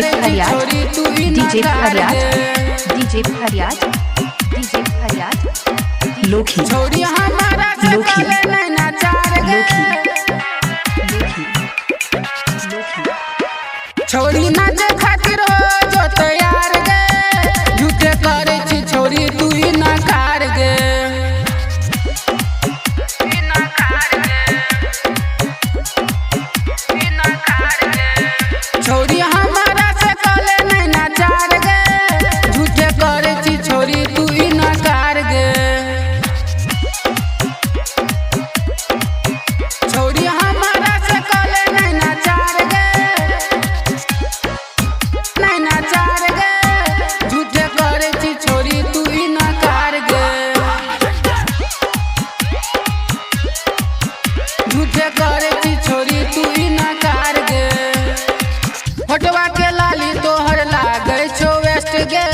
छोरी तू ही नकार लोखी छोरी हमारा से काले नैना चार गे छोरी नाचे खातिर हो जो तैयार गे झूठे करे छी छोरी तू ही नकार गे छोरी हमारा से काले नैना चार गे झूठे करे छी छोरी तू ही नकार गे छोरी हमारा से काले नैना चार गे झूठे करे छी छोरी तू ही नकार गे झूठे करे छी छोरी तू ही नकार गे फोटवा के लाली तोहर लागे छो वेस्ट गे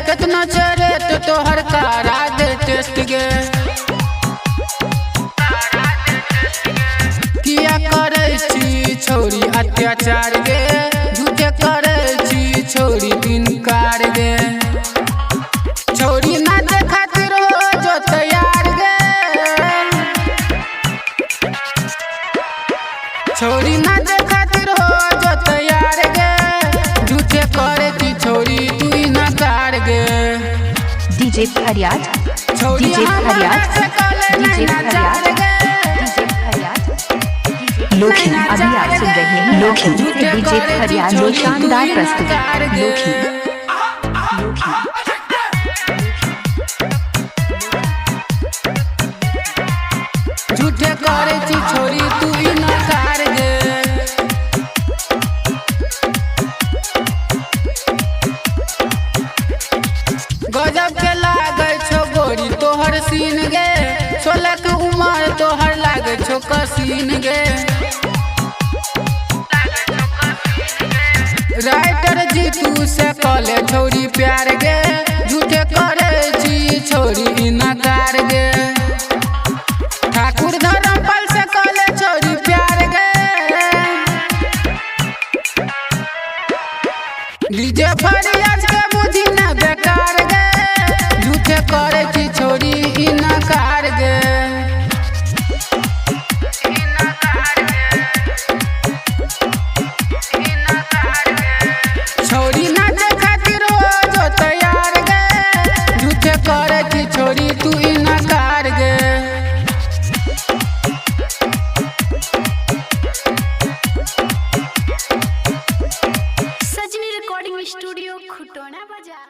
कितना चरेट तोहर कारा दे टेस्ट गे किया करे छी छोरी अत्याचार गे झूठे करे छी छोरी इनकार गे छोरी नाचे खातिर हो जो तैयार गे छोरी नाचे खातिर हो जो तैयार गे झूठे करे की छोरी तू ही नकार गे डीजे फरियाद छोरी हमारा से काले नैना चार गे लोखी अभी आप सुन रहे हैं लोखी डीजे फरियाद में शानदार प्रस्तुति लोखी झूठे करे छी छोरी तू ही नकार गे गजब के लागे छो गोरी तोहर सीन गे 16 के उम्र तोहर लागे छो कसीन गे राइटर जी तू से कले छोरी प्यार गे झूठे करे छी छोरी नकार गे ठाकुर धर्मपाल से कले छोरी प्यार गे डीजे फरियाद के बुझी न बेकार गे झूठे करे छी छोरी नकार गे छोरी नाचे खातिर हो जो तैयार गे झूठे करे छी छोरी तू ही नकार गे सजनी रिकॉर्डिंग स्टूडियो खुटोना बाजार।